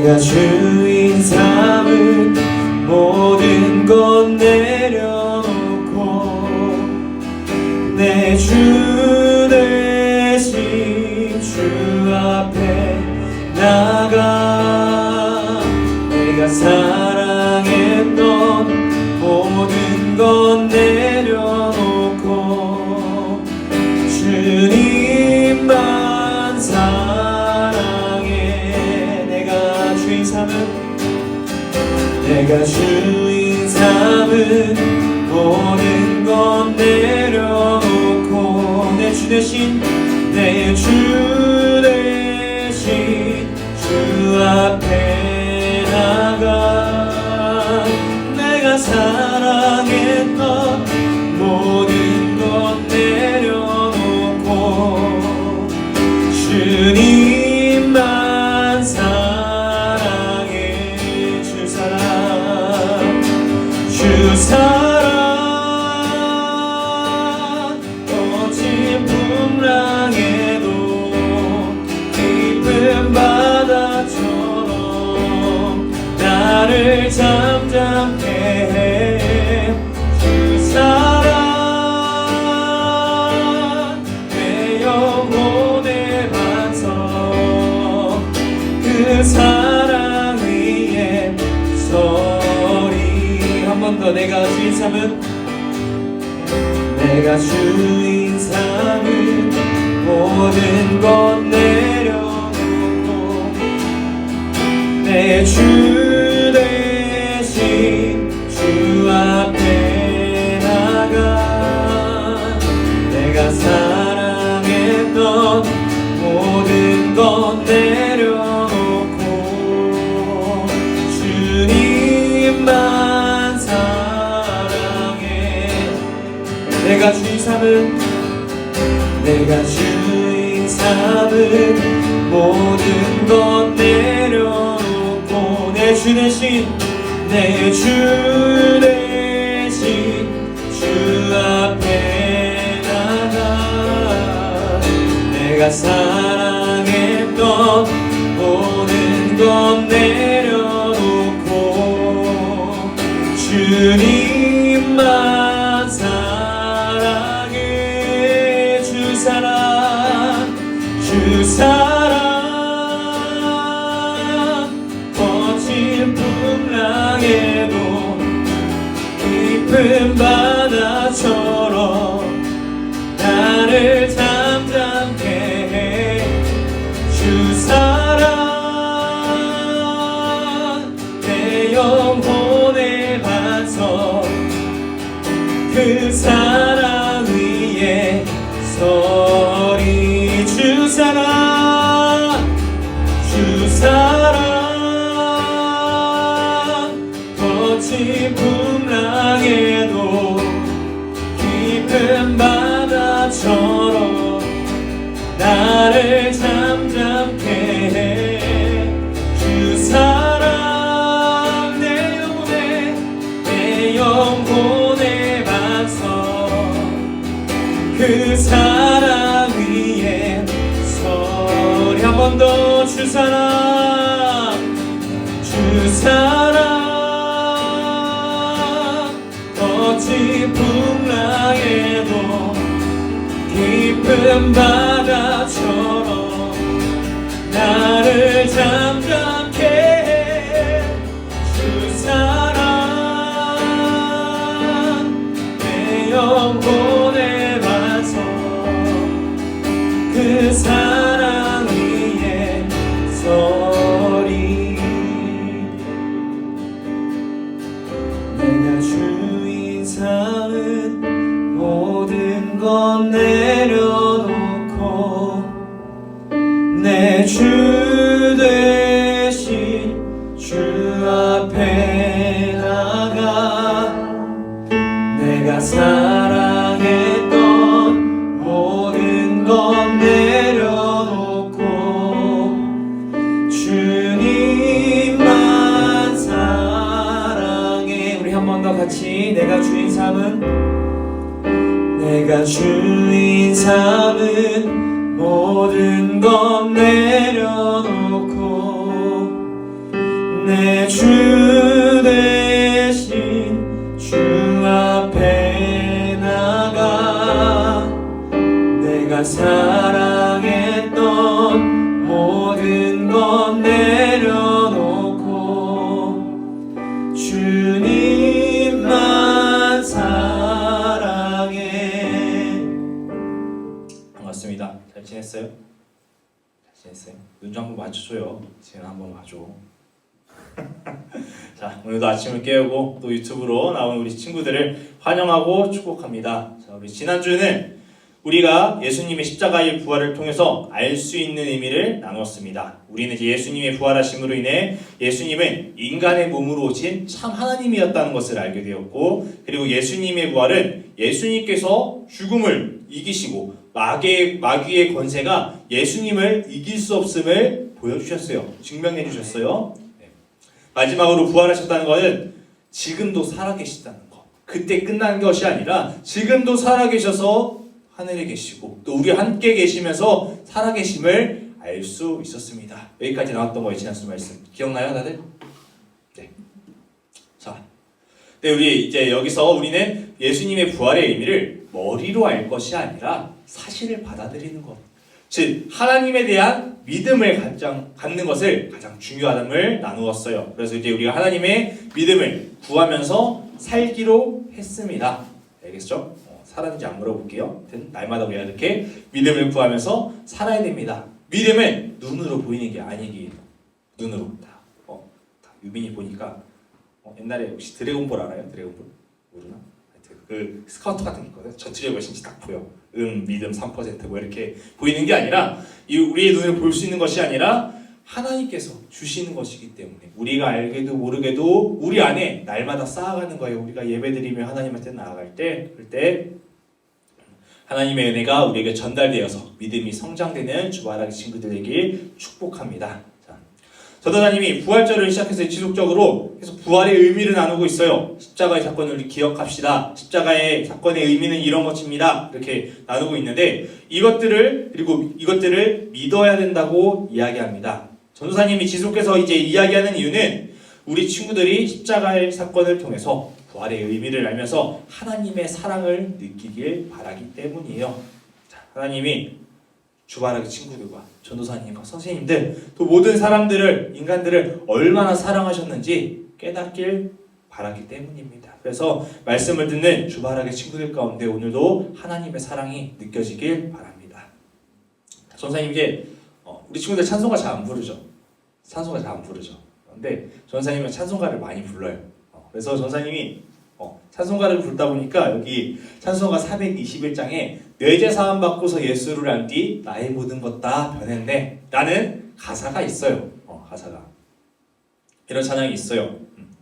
내가 주인 삼은 모든 것 내려놓고 내 주 대신 주 앞에 나가 내가 사랑했던 모든 것 내려놓고 주님만 사랑해. 내가 주인 삼은 모든 것 내려놓고 내 주 대신 주 앞에 나가 내가 사랑했던 모든 것 내려놓고 주님만 사랑해. 주 사랑 거친 풍랑에도 깊은 바다처럼 나를 잠잠케 해. 주 사랑 내 영혼의 반석 그 사랑 위에 서리. 한 번 더. 내가 주인 삼은 모든 것 내려놓고 내 주 대신 주 앞에 나가 내가 사랑했던 모든 것 내려놓고 주님만 사랑해. 내가 주인 삼은 모든 것 내려놓고 내 주 대신 주 앞에 나가 내가 사랑했던 모든 것 내려놓고 주님만 사랑해. 주 사랑 거친 풍랑에도 깊은 바다처럼 나를 잠잠케 해. 주 사랑 내 영혼의 반석 그 사랑 위에 서리. 주 사랑 거친 풍랑에도 깊은 바다처럼 나를 잠잠케 해. 주 사랑 내 영혼의 반석 그 사랑 위에 서리. 한 번 더. 주 사랑 거친 풍랑에도 깊은 바다처럼 나를 잠잠케 해. 주 사랑 내 영혼의 반석 그 사랑 위에 서리. 내가 주인 삼은 모든 것 내려놓고 내 주 대신 주 앞에 나가 내가 사랑했던 모든 것 내려놓고 주님만 사랑해. 우리 한 번 더 같이 내가 주인 삼은 모든 것 내려놓고 내가 사랑했던 모든 건 내려놓고 주님만 사랑해. 반갑습니다. 잘 지냈어요? 잘 지냈어요? 눈 좀 한번 맞춰줘요. 지금 한번 봐줘. 자, 오늘도 아침을 깨우고 또 유튜브로 나온 우리 친구들을 환영하고 축복합니다. 자, 우리 지난주는 우리가 예수님의 십자가의 부활을 통해서 알 수 있는 의미를 나누었습니다. 우리는 이제 예수님의 부활하심으로 인해 예수님은 인간의 몸으로 오신 참 하나님이었다는 것을 알게 되었고, 그리고 예수님의 부활은 예수님께서 죽음을 이기시고 마귀의 권세가 예수님을 이길 수 없음을 보여주셨어요. 증명해 주셨어요. 마지막으로 부활하셨다는 것은 지금도 살아계시다는 것. 그때 끝난 것이 아니라 지금도 살아계셔서 하늘에 계시고 또 우리 함께 계시면서 살아계심을 알 수 있었습니다. 여기까지 나왔던 거예요. 지난주 말씀. 기억나요, 다들? 네. 자, 네, 우리 이제 여기서 우리는 예수님의 부활의 의미를 머리로 알 것이 아니라 사실을 받아들이는 것. 즉 하나님에 대한 믿음을 갖는 것을 가장 중요함을 나누었어요. 그래서 이제 우리가 하나님의 믿음을 구하면서 살기로 했습니다. 알겠죠? 살았는지 안 물어볼게요. 날마다 우리가 이렇게 믿음을 구하면서 살아야 됩니다. 믿음은 눈으로 보이는 게 아니기. 눈으로 다 유빈이 보니까 옛날에 혹시 드래곤볼 알아요? 드래곤볼? 모르나? 그 스카우트 같은 게 있거든. 전투력 몇인지 딱 보여. 믿음 3% 뭐 이렇게 보이는 게 아니라 우리의 눈을 볼 수 있는 것이 아니라 하나님께서 주시는 것이기 때문에 우리가 알게도 모르게도 우리 안에 날마다 쌓아가는 거예요. 우리가 예배드리며 하나님한테 나아갈 때 그때 하나님의 은혜가 우리에게 전달되어서 믿음이 성장되는 주말학기 친구들에게 축복합니다. 전도사님이 부활절을 시작해서 지속적으로 계속 부활의 의미를 나누고 있어요. 십자가의 사건을 우리 기억합시다. 십자가의 사건의 의미는 이런 것입니다. 이렇게 나누고 있는데 이것들을 믿어야 된다고 이야기합니다. 전도사님이 지속해서 이제 이야기하는 이유는 우리 친구들이 십자가의 사건을 통해서 부활의 의미를 알면서 하나님의 사랑을 느끼길 바라기 때문이에요. 자, 하나님이 주말학기 친구들과 전도사님과 선생님들 또 모든 사람들을 인간들을 얼마나 사랑하셨는지 깨닫길 바라기 때문입니다. 그래서 말씀을 듣는 주말학기 친구들 가운데 오늘도 하나님의 사랑이 느껴지길 바랍니다. 전도사님 이제 우리 친구들 찬송가 잘 안 부르죠. 찬송가 잘 안 부르죠. 그런데 전도사님은 찬송가를 많이 불러요. 그래서 전도사님이 찬송가를 부르다 보니까 여기 찬송가 421장에 내 죄 사함 받고서 예수를 안 뒤 나의 모든 것 다 변했네 라는 가사가 있어요. 가사가 이런 찬양이 있어요.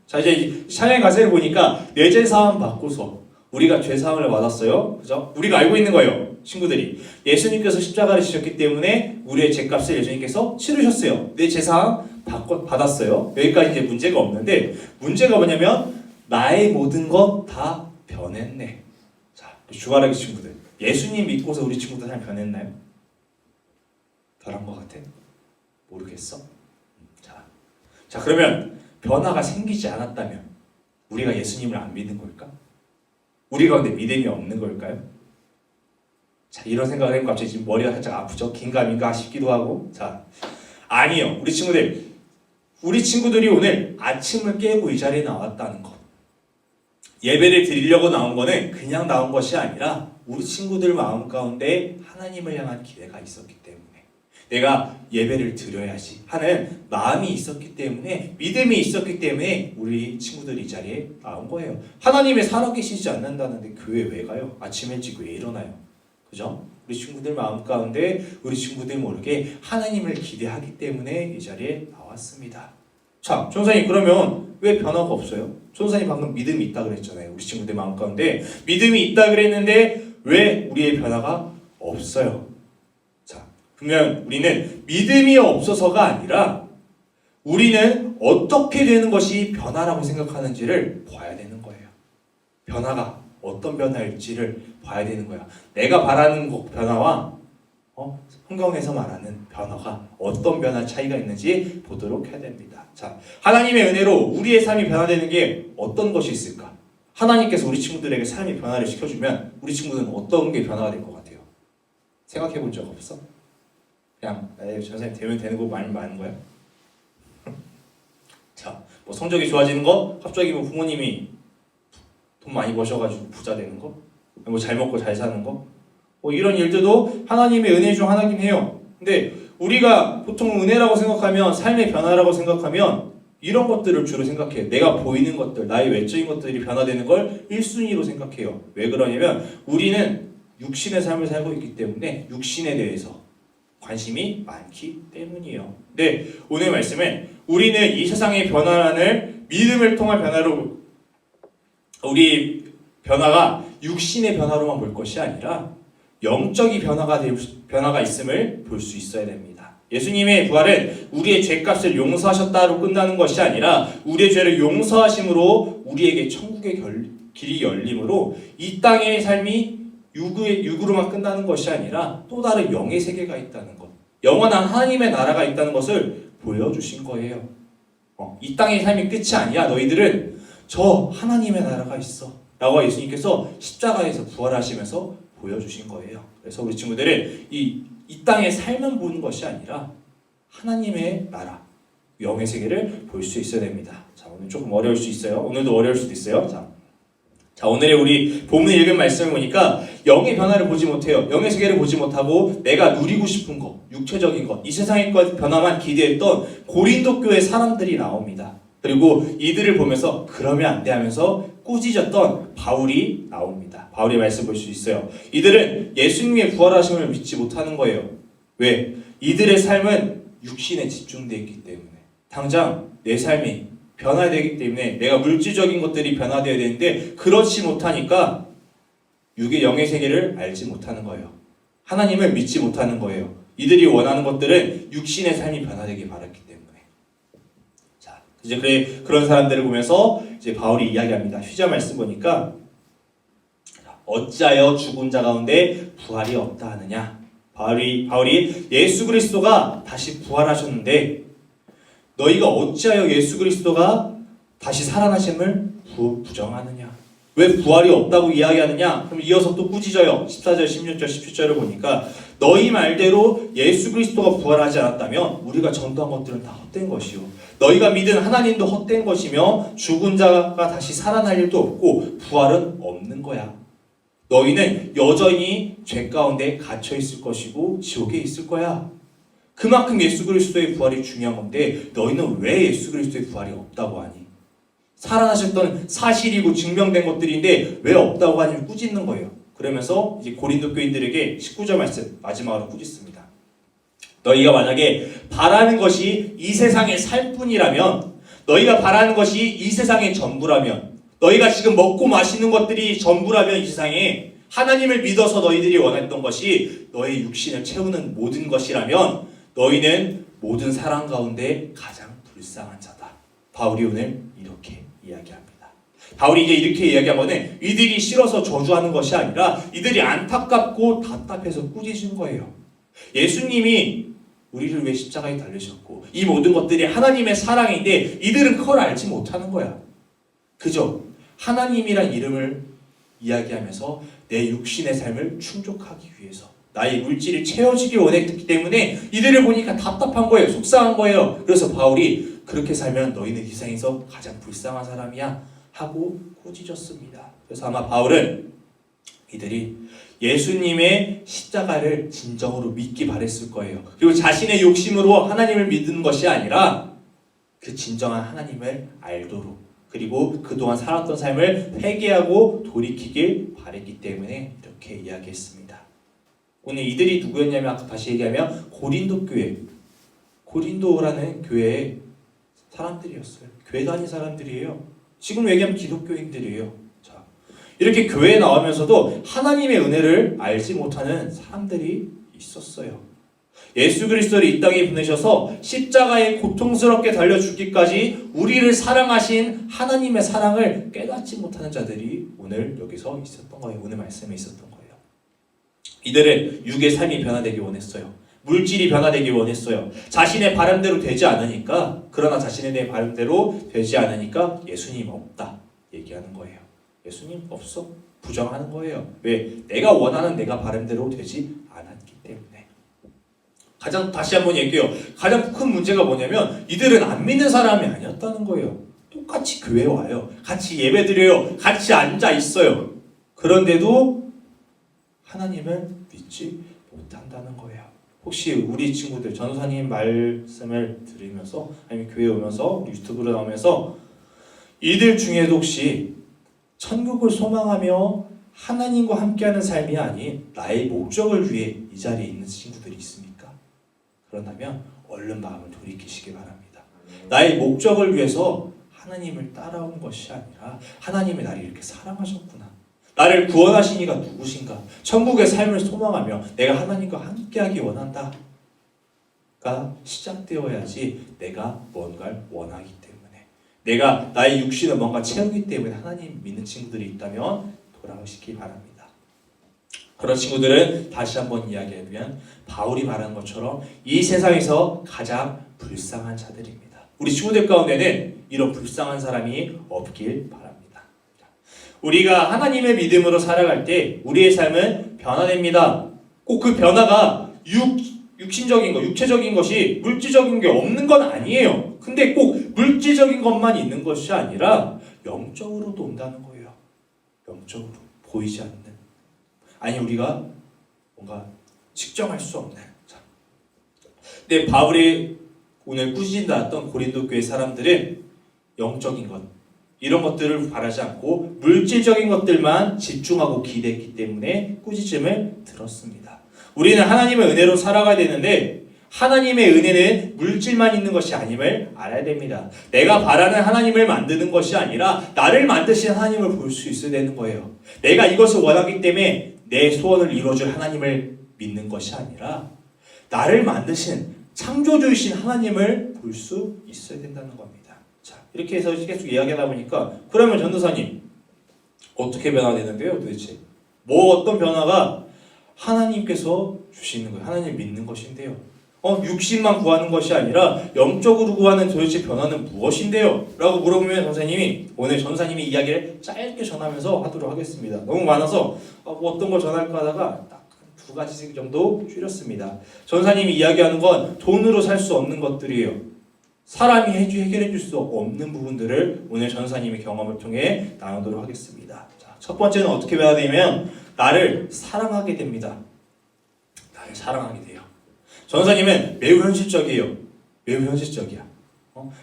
자, 이제 찬양 가사를 보니까 내 죄 사함 받고서 우리가 죄 사함을 받았어요. 그죠? 우리가 알고 있는 거예요. 친구들이 예수님께서 십자가를 지셨기 때문에 우리의 죄값을 예수님께서 치르셨어요. 내 죄 사함 받았어요. 여기까지 이제 문제가 없는데 문제가 뭐냐면 나의 모든 것 다 변했네. 자, 주말학기 친구들 예수님 믿고서 우리 친구들 잘 변했나요? 변한 것 같아? 모르겠어? 자 그러면 변화가 생기지 않았다면 우리가 예수님을 안 믿는 걸까? 우리 가운데 믿음이 없는 걸까요? 자, 이런 생각을 하니까 갑자기 지금 머리가 살짝 아프죠? 긴가민가 싶기도 하고. 자, 아니요. 우리 친구들이 오늘 아침을 깨고 이 자리에 나왔다는 것, 예배를 드리려고 나온 거는 그냥 나온 것이 아니라 우리 친구들 마음 가운데 하나님을 향한 기대가 있었기 때문에 내가 예배를 드려야지 하는 마음이 있었기 때문에 믿음이 있었기 때문에 우리 친구들이 이 자리에 나온 거예요. 하나님의 살아계시지 않는다는데 교회 왜 가요? 아침 일찍 왜 일어나요? 그죠? 우리 친구들 마음 가운데 우리 친구들 모르게 하나님을 기대하기 때문에 이 자리에 나왔습니다. 자, 전사님 그러면 왜 변화가 없어요? 전사님 방금 믿음이 있다 그랬잖아요. 우리 친구들 마음 가운데 믿음이 있다 그랬는데 왜 우리의 변화가 없어요? 자, 그러면 우리는 믿음이 없어서가 아니라 우리는 어떻게 되는 것이 변화라고 생각하는지를 봐야 되는 거예요. 변화가 어떤 변화일지를 봐야 되는 거야. 내가 바라는 변화와 성경에서 말하는 변화가 어떤 변화 차이가 있는지 보도록 해야 됩니다. 자, 하나님의 은혜로 우리의 삶이 변화되는 게 어떤 것이 있을까? 하나님께서 우리 친구들에게 삶의 변화를 시켜주면 우리 친구들은 어떤 게 변화가 될 것 같아요? 생각해 본 적 없어? 그냥 전생에 되면 되는 거 많이 많은 거야? 자, 뭐 성적이 좋아지는 거, 갑자기 뭐 부모님이 돈 많이 버셔가지고 부자 되는 거, 뭐 잘 먹고 잘 사는 거, 뭐 이런 일들도 하나님의 은혜 중 하나긴 해요. 근데 우리가 보통 은혜라고 생각하면, 삶의 변화라고 생각하면 이런 것들을 주로 생각해요. 내가 보이는 것들, 나의 외적인 것들이 변화되는 걸 1순위로 생각해요. 왜 그러냐면 우리는 육신의 삶을 살고 있기 때문에 육신에 대해서 관심이 많기 때문이에요. 네, 오늘 말씀은 우리는 이 세상의 변화를 믿음을 통한 변화로, 우리 변화가 육신의 변화로만 볼 것이 아니라 영적인 변화가 있음을 볼 수 있어야 됩니다. 예수님의 부활은 우리의 죄값을 용서하셨다로 끝나는 것이 아니라 우리의 죄를 용서하심으로 우리에게 천국의 길이 열림으로 이 땅의 삶이 육으로만 끝나는 것이 아니라 또 다른 영의 세계가 있다는 것, 영원한 하나님의 나라가 있다는 것을 보여주신 거예요. 이 땅의 삶이 끝이 아니야. 너희들은 저 하나님의 나라가 있어 라고 예수님께서 십자가에서 부활하시면서 보여주신 거예요. 그래서 우리 친구들은 이 땅의 삶만 보는 것이 아니라 하나님의 나라, 영의 세계를 볼 수 있어야 됩니다. 자, 오늘 조금 어려울 수 있어요. 오늘도 어려울 수도 있어요. 자, 오늘의 우리 본문 읽은 말씀을 보니까 영의 변화를 보지 못해요. 영의 세계를 보지 못하고 내가 누리고 싶은 것, 육체적인 것, 이 세상의 변화만 기대했던 고린도 교회 사람들이 나옵니다. 그리고 이들을 보면서 그러면 안 돼 하면서 꾸짖었던 바울이 나옵니다. 바울의 말씀 볼 수 있어요. 이들은 예수님의 부활하심을 믿지 못하는 거예요. 왜? 이들의 삶은 육신에 집중되어 있기 때문에, 당장 내 삶이 변화되기 때문에 내가 물질적인 것들이 변화되어야 되는데 그렇지 못하니까 육의 영의 세계를 알지 못하는 거예요. 하나님을 믿지 못하는 거예요. 이들이 원하는 것들은 육신의 삶이 변화되기 바랐기 때문에. 자, 이제 그런 사람들을 보면서 이제 바울이 이야기합니다. 휘자 말씀 보니까 어찌하여 죽은 자 가운데 부활이 없다 하느냐. 바울이 예수 그리스도가 다시 부활하셨는데 너희가 어찌하여 예수 그리스도가 다시 살아나심을 부정하느냐? 왜 부활이 없다고 이야기하느냐? 그럼 이어서 또 꾸짖어요. 14절, 16절, 17절을 보니까 너희 말대로 예수 그리스도가 부활하지 않았다면 우리가 전도한 것들은 다 헛된 것이요. 너희가 믿은 하나님도 헛된 것이며 죽은 자가 다시 살아날 일도 없고 부활은 없는 거야. 너희는 여전히 죄 가운데 갇혀 있을 것이고 지옥에 있을 거야. 그만큼 예수 그리스도의 부활이 중요한 건데 너희는 왜 예수 그리스도의 부활이 없다고 하니? 살아나셨던 사실이고 증명된 것들인데 왜 없다고 하니 꾸짖는 거예요. 그러면서 이제 고린도 교인들에게 19절 말씀 마지막으로 꾸짖습니다. 너희가 만약에 바라는 것이 이 세상의 살뿐이라면, 너희가 바라는 것이 이 세상의 전부라면, 너희가 지금 먹고 마시는 것들이 전부라면, 이 세상에 하나님을 믿어서 너희들이 원했던 것이 너의 육신을 채우는 모든 것이라면 너희는 모든 사람 가운데 가장 불쌍한 자다. 바울이 오늘 이렇게 이야기합니다. 바울이 이제 이렇게 이야기하면 이들이 싫어서 저주하는 것이 아니라 이들이 안타깝고 답답해서 꾸짖은 거예요. 예수님이 우리를 위해 십자가에 달리셨고 이 모든 것들이 하나님의 사랑인데 이들은 그걸 알지 못하는 거야. 그저 하나님이란 이름을 이야기하면서 내 육신의 삶을 충족하기 위해서 나의 물질이 채워지기 원했기 때문에 이들을 보니까 답답한 거예요. 속상한 거예요. 그래서 바울이 그렇게 살면 너희는 이 세상에서 가장 불쌍한 사람이야 하고 꾸짖었습니다. 그래서 아마 바울은 이들이 예수님의 십자가를 진정으로 믿기 바랬을 거예요. 그리고 자신의 욕심으로 하나님을 믿는 것이 아니라 그 진정한 하나님을 알도록, 그리고 그동안 살았던 삶을 회개하고 돌이키길 바랬기 때문에 이렇게 이야기했습니다. 오늘 이들이 누구였냐면 아까 다시 얘기하면 고린도 교회, 고린도라는 교회의 사람들이었어요. 교회 다닌 사람들이에요. 지금 얘기하면 기독교인들이에요. 자, 이렇게 교회에 나오면서도 하나님의 은혜를 알지 못하는 사람들이 있었어요. 예수 그리스도를 이 땅에 보내셔서 십자가에 고통스럽게 달려 죽기까지 우리를 사랑하신 하나님의 사랑을 깨닫지 못하는 자들이 오늘 여기서 있었던 거예요. 오늘 말씀에 있었던 거예요. 이들은 육의 삶이 변화되기 원했어요. 물질이 변화되기 원했어요. 자신의 바람대로 되지 않으니까, 그러나 자신의 바람대로 되지 않으니까 예수님 없다 얘기하는 거예요. 예수님 없어? 부정하는 거예요. 왜? 내가 원하는 내가 바람대로 되지 않았기 다시 한번 얘기해요. 가장 큰 문제가 뭐냐면 이들은 안 믿는 사람이 아니었다는 거예요. 똑같이 교회 와요. 같이 예배 드려요. 같이 앉아 있어요. 그런데도 하나님을 믿지 못한다는 거예요. 혹시 우리 친구들 전도사님 말씀을 들으면서 아니면 교회 오면서 유튜브로 나오면서 이들 중에도 혹시 천국을 소망하며 하나님과 함께하는 삶이 아닌 나의 목적을 위해 이 자리에 있는 친구들이 있습니까? 그런다면 얼른 마음을 돌이키시기 바랍니다. 나의 목적을 위해서 하나님을 따라온 것이 아니라 하나님이 나를 이렇게 사랑하셨구나. 나를 구원하신 이가 누구신가? 천국의 삶을 소망하며 내가 하나님과 함께하기 원한다가 시작되어야지 내가 뭔가를 원하기 때문에 내가 나의 육신을 뭔가 채우기 때문에 하나님 믿는 친구들이 있다면 돌아오시기 바랍니다. 그런 친구들은 다시 한번 이야기하면 바울이 말한 것처럼 이 세상에서 가장 불쌍한 자들입니다. 우리 친구들 가운데는 이런 불쌍한 사람이 없길 바랍니다. 우리가 하나님의 믿음으로 살아갈 때 우리의 삶은 변화됩니다. 꼭 그 변화가 육신적인 것, 육체적인 것이 물질적인 게 없는 건 아니에요. 근데 꼭 물질적인 것만 있는 것이 아니라 영적으로도 온다는 거예요. 영적으로 보이지 않는, 아니 우리가 뭔가 측정할 수 없는. 근데 바울이 오늘 꾸짖는다 했던 고린도 교회 사람들은 영적인 것, 이런 것들을 바라지 않고 물질적인 것들만 집중하고 기대했기 때문에 꾸짖음을 들었습니다. 우리는 하나님의 은혜로 살아가야 되는데 하나님의 은혜는 물질만 있는 것이 아님을 알아야 됩니다. 내가 바라는 하나님을 만드는 것이 아니라 나를 만드신 하나님을 볼 수 있어야 되는 거예요. 내가 이것을 원하기 때문에 내 소원을 이루어줄 하나님을 믿는 것이 아니라 나를 만드신 창조주이신 하나님을 볼 수 있어야 된다는 겁니다. 자, 이렇게 해서 계속 이야기하다 보니까 그러면 전도사님 어떻게 변화되는데요 도대체? 어떤 변화가 하나님께서 주시는 거예요. 하나님 믿는 것인데요. 육신만 구하는 것이 아니라 영적으로 구하는 도대체 변화는 무엇인데요? 라고 물어보면 전사님이 오늘 전사님이 이야기를 짧게 전하면서 하도록 하겠습니다. 너무 많아서 어떤 걸 전할까 하다가 딱 두 가지 정도 줄였습니다. 전사님이 이야기하는 건 돈으로 살 수 없는 것들이에요. 사람이 해결해 줄 수 없는 부분들을 오늘 전사님의 경험을 통해 나누도록 하겠습니다. 자, 첫 번째는 어떻게 변화되냐면 나를 사랑하게 됩니다. 나를 사랑하게 돼요. 전사님은 매우 현실적이에요. 매우 현실적이야.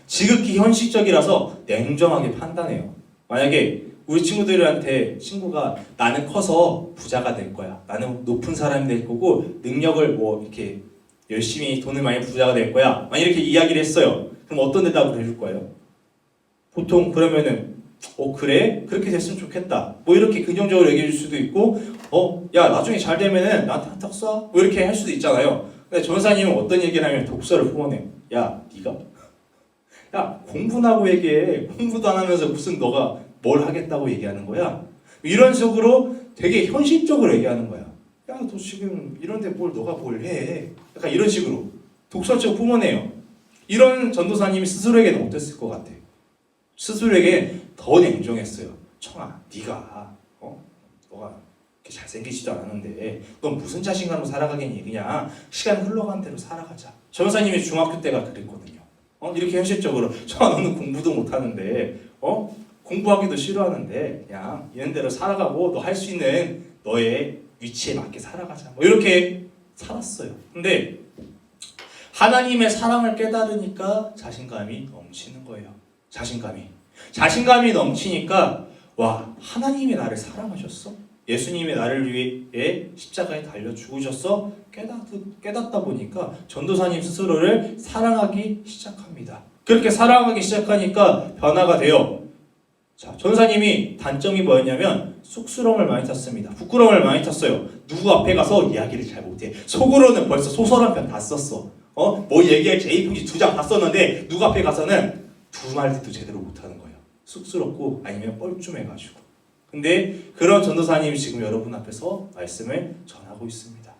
지극히 현실적이라서 냉정하게 판단해요. 만약에 우리 친구들한테 친구가 나는 커서 부자가 될 거야. 나는 높은 사람이 될 거고 능력을 이렇게 열심히 돈을 많이 부자가 될 거야. 만약 이렇게 이야기를 했어요. 그럼 어떤 대답을 해줄 거예요? 보통 그러면은 그래? 그렇게 됐으면 좋겠다. 이렇게 긍정적으로 얘기해 줄 수도 있고 야 나중에 잘 되면은 나한테 한턱 쏴? 이렇게 할 수도 있잖아요. 근데 전사님은 어떤 얘기를 하면 독서를 후원해요. 야 네가? 야 공부나 하고 얘기해. 공부도 안 하면서 무슨 너가 뭘 하겠다고 얘기하는 거야? 이런 식으로 되게 현실적으로 얘기하는 거야. 야 너 지금 이런데 너가 뭘 해? 약간 이런 식으로 독서적 후원해요. 이런 전도사님이 스스로에게는 어땠을 것 같아? 스스로에게 더 냉정했어요. 청아, 네가 너가 이렇게 잘생기지도 않았는데 넌 무슨 자신감으로 살아가겠니? 그냥 시간 흘러간 대로 살아가자. 전도사님이 중학교 때가 그랬거든요. 이렇게 현실적으로 청아 너는 공부도 못하는데 공부하기도 싫어하는데 그냥 이런 대로 살아가고 너 할 수 있는 너의 위치에 맞게 살아가자. 이렇게 살았어요. 근데 하나님의 사랑을 깨달으니까 자신감이 넘치는 거예요. 자신감이 넘치니까 와 하나님이 나를 사랑하셨어? 예수님이 나를 위해 십자가에 달려 죽으셨어? 깨닫다 보니까 전도사님 스스로를 사랑하기 시작합니다. 그렇게 사랑하기 시작하니까 변화가 돼요. 자, 전사님이 단점이 뭐였냐면 쑥스러움을 많이 탔습니다. 부끄러움을 많이 탔어요. 누구 앞에 가서 이야기를 잘 못해. 속으로는 벌써 소설 한 편 다 썼어. 얘기할 A4지 2장 다 썼는데 누구 앞에 가서는 두 마디도 제대로 못하는 거예요. 쑥스럽고 아니면 뻘쭘해가지고. 근데 그런 전도사님이 지금 여러분 앞에서 말씀을 전하고 있습니다.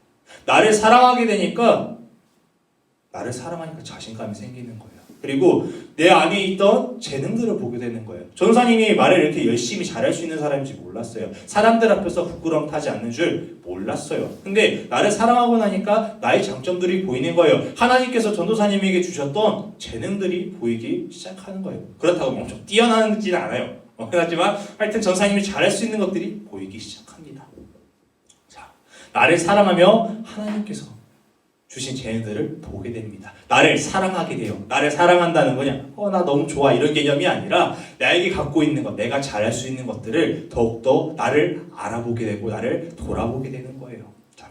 나를 사랑하니까 자신감이 생기는 거예요. 그리고 내 안에 있던 재능들을 보게 되는 거예요. 전도사님이 말을 이렇게 열심히 잘할 수 있는 사람인지 몰랐어요. 사람들 앞에서 부끄러움 타지 않는 줄 몰랐어요. 근데 나를 사랑하고 나니까 나의 장점들이 보이는 거예요. 하나님께서 전도사님에게 주셨던 재능들이 보이기 시작하는 거예요. 그렇다고 엄청 뛰어나지는 않아요. 하지만 하여튼 전도사님이 잘할 수 있는 것들이 보이기 시작합니다. 자, 나를 사랑하며 하나님께서 주신 재능들을 보게 됩니다. 나를 사랑하게 돼요. 나를 사랑한다는 거냐? 나 너무 좋아 이런 개념이 아니라 나에게 갖고 있는 것, 내가 잘할 수 있는 것들을 더욱더 나를 알아보게 되고 나를 돌아보게 되는 거예요. 자,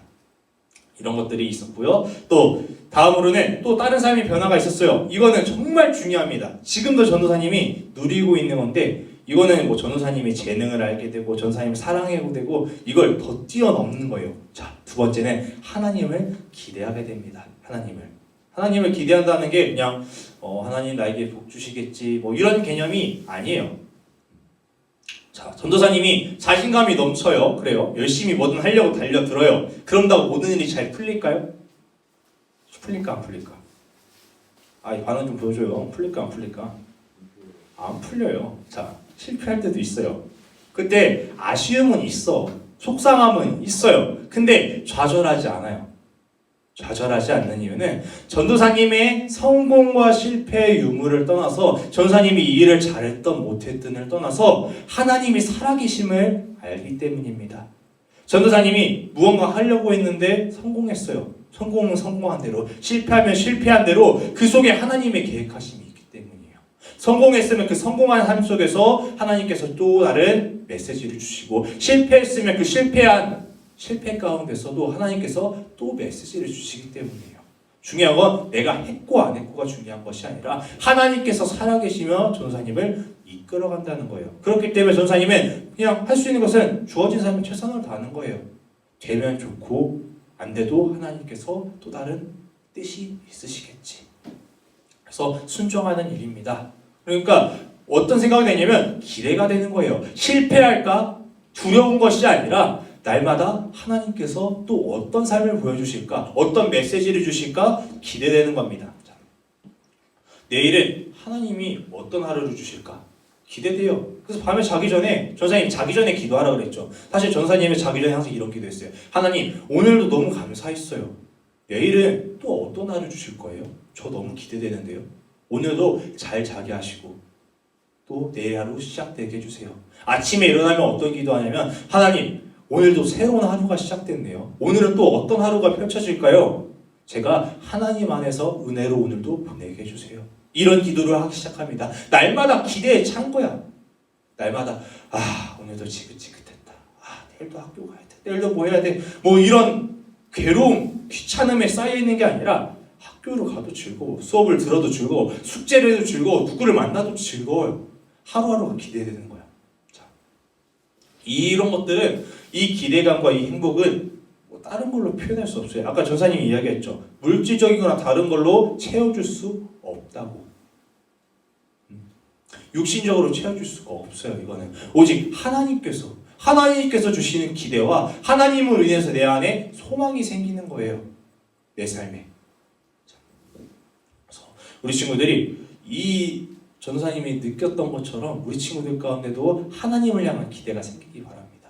이런 것들이 있었고요. 또 다음으로는 또 다른 삶의 변화가 있었어요. 이거는 정말 중요합니다. 지금도 전도사님이 누리고 있는 건데 이거는 뭐 전도사님의 재능을 알게 되고 전도사님을 사랑하게 되고 이걸 더 뛰어넘는 거예요. 자, 두 번째는 하나님을 기대하게 됩니다. 하나님을 기대한다는 게 그냥 하나님 나에게 복 주시겠지 뭐 이런 개념이 아니에요. 자, 전도사님이 자신감이 넘쳐요. 그래요. 열심히 뭐든 하려고 달려들어요. 그런다고 모든 일이 잘 풀릴까요? 풀릴까 안 풀릴까? 이 반응 좀 보여줘요. 풀릴까 안 풀릴까? 안 풀려요. 자, 실패할 때도 있어요. 그때 아쉬움은 있어. 속상함은 있어요. 근데 좌절하지 않아요. 좌절하지 않는 이유는 전도사님의 성공과 실패의 유무를 떠나서 전도사님이 이 일을 잘했던 못했던을 떠나서 하나님이 살아계심을 알기 때문입니다. 전도사님이 무언가 하려고 했는데 성공했어요. 성공은 성공한 대로, 실패하면 실패한 대로 그 속에 하나님의 계획하심이 있기 때문이에요. 성공했으면 그 성공한 삶 속에서 하나님께서 또 다른 메시지를 주시고, 실패했으면 그 실패 가운데서도 하나님께서 또 메시지를 주시기 때문이에요. 중요한 건 내가 했고 안 했고가 중요한 것이 아니라 하나님께서 살아계시며 전도사님을 이끌어간다는 거예요. 그렇기 때문에 전도사님은 그냥 할 수 있는 것은 주어진 삶에 최선을 다하는 거예요. 되면 좋고 안 돼도 하나님께서 또 다른 뜻이 있으시겠지. 그래서 순종하는 일입니다. 그러니까 어떤 생각이 되냐면 기대가 되는 거예요. 실패할까 두려운 것이 아니라 날마다 하나님께서 또 어떤 삶을 보여주실까, 어떤 메시지를 주실까 기대되는 겁니다. 자, 내일은 하나님이 어떤 하루를 주실까 기대돼요. 그래서 밤에 자기 전에 전사님 자기 전에 기도하라 그랬죠. 사실 전사님이 자기 전에 항상 이런 기도했어요. 하나님 오늘도 너무 감사했어요. 내일은 또 어떤 하루 주실 거예요? 저 너무 기대되는데요. 오늘도 잘 자게 하시고 또 내일 하루 시작되게 해주세요. 아침에 일어나면 어떤 기도하냐면 하나님 오늘도 새로운 하루가 시작됐네요. 오늘은 또 어떤 하루가 펼쳐질까요? 제가 하나님 안에서 은혜로 오늘도 보내게 해주세요. 이런 기도를 하기 시작합니다. 날마다 기대에 찬 거야. 날마다 오늘도 지긋지긋했다. 내일도 학교 가야 돼. 내일도 뭐 해야 돼. 뭐 이런 괴로움, 귀찮음에 쌓여있는 게 아니라 학교로 가도 즐거워. 수업을 들어도 즐거워. 숙제를 해도 즐거워. 누구를 만나도 즐거워요. 하루하루가 기대되는 거야. 자, 이런 것들은 이 기대감과 이 행복은 뭐 다른 걸로 표현할 수 없어요. 아까 전사님이 이야기했죠. 물질적이거나 다른 걸로 채워줄 수 없다고. 육신적으로 채워줄 수가 없어요. 이거는 오직 하나님께서 주시는 기대와 하나님을 인해서 내 안에 소망이 생기는 거예요. 내 삶에. 그래서 우리 친구들이 이 전사님이 느꼈던 것처럼 우리 친구들 가운데도 하나님을 향한 기대가 생기기 바랍니다.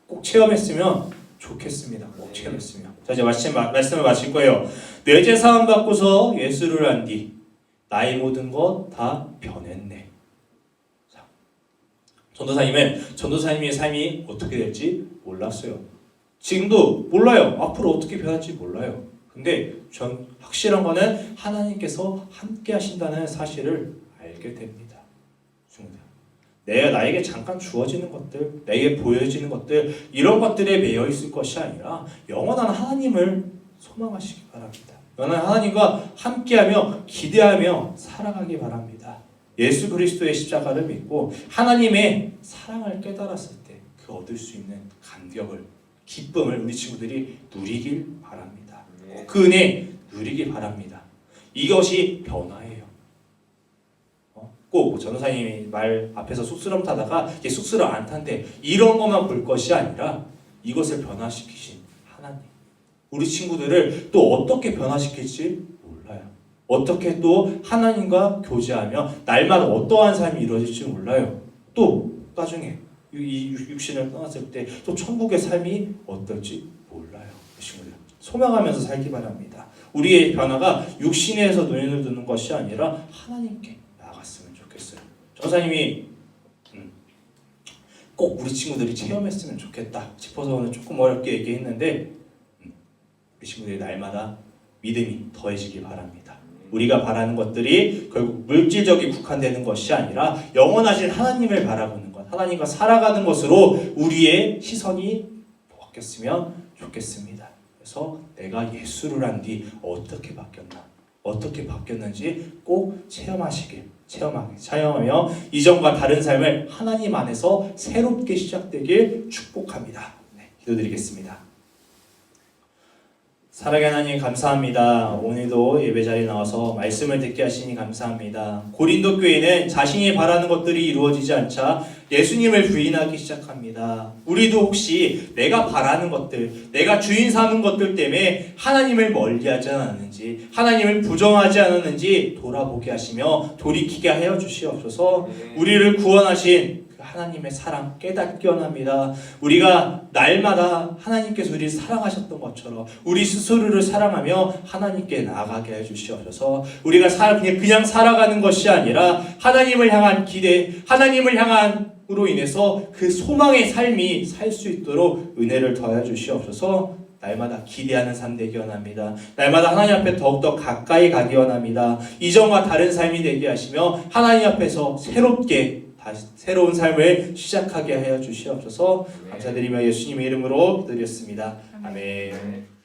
꼭 체험했으면 좋겠습니다. 꼭 체험했으면. 자, 이제 말씀을 마칠 거예요. 내 죄 사함 받고서 예수를 안 뒤 나의 모든 것 다 변했네. 자, 전도사님의 삶이 어떻게 될지 몰랐어요. 지금도 몰라요. 앞으로 어떻게 변할지 몰라요. 근데 전 확실한 거는 하나님께서 함께 하신다는 사실을 알게 됩니다. 나에게 잠깐 주어지는 것들, 내게 보여지는 것들, 이런 것들에 매여 있을 것이 아니라 영원한 하나님을 소망하시기 바랍니다. 영원한 하나님과 함께하며 기대하며 살아가기 바랍니다. 예수 그리스도의 십자가를 믿고 하나님의 사랑을 깨달았을 때 그 얻을 수 있는 감격을, 기쁨을 우리 친구들이 누리길 바랍니다. 그 은혜 누리길 바랍니다. 이것이 변화예요. 꼭 전도사님이 말 앞에서 쑥스러움 타다가 이게 쑥스러움 안 탄데 이런 것만 볼 것이 아니라 이것을 변화시키신 하나님, 우리 친구들을 또 어떻게 변화시킬지 몰라요. 어떻게 또 하나님과 교제하며 날마다 어떠한 삶이 이루어질지 몰라요. 또 나중에 이 육신을 떠났을 때 또 천국의 삶이 어떨지 몰라요. 친구들, 소망하면서 살기 바랍니다. 우리의 변화가 육신에서 눈을 두는 것이 아니라 하나님께 나아갔으면 좋겠어요. 전사님이 꼭 우리 친구들이 체험했으면 좋겠다 싶어서 오늘 조금 어렵게 얘기했는데 우리 친구들이 날마다 믿음이 더해지기 바랍니다. 우리가 바라는 것들이 결국 물질적인 국한되는 것이 아니라 영원하신 하나님을 바라보는 것, 하나님과 살아가는 것으로 우리의 시선이 바뀌었으면 좋겠습니다. 그래서 내가 예수를 한 뒤 어떻게 바뀌었나, 어떻게 바뀌었는지 꼭 체험하며 이전과 다른 삶을 하나님 안에서 새롭게 시작되길 축복합니다. 네, 기도드리겠습니다. 사랑의 하나님 감사합니다. 오늘도 예배 자리에 나와서 말씀을 듣게 하시니 감사합니다. 고린도 교회는 자신이 바라는 것들이 이루어지지 않자 예수님을 부인하기 시작합니다. 우리도 혹시 내가 바라는 것들, 내가 주인 삼은 것들 때문에 하나님을 멀리하지 않았는지, 하나님을 부정하지 않았는지 돌아보게 하시며 돌이키게 하여 주시옵소서. 우리를 구원하신 하나님의 사랑 깨닫게 원합니다. 우리가 날마다 하나님께서 우리를 사랑하셨던 것처럼 우리 스스로를 사랑하며 하나님께 나아가게 해주시옵소서. 우리가 그냥 살아가는 것이 아니라 하나님을 향한 기대, 하나님을 향한으로 인해서 그 소망의 삶이 살 수 있도록 은혜를 더해 주시옵소서. 날마다 기대하는 삶 되기 원합니다. 날마다 하나님 앞에 더욱더 가까이 가기 원합니다. 이전과 다른 삶이 되게 하시며 하나님 앞에서 새로운 삶을 시작하게 하여 주시옵소서. 감사드리며 예수님의 이름으로 기도드렸습니다. 아멘.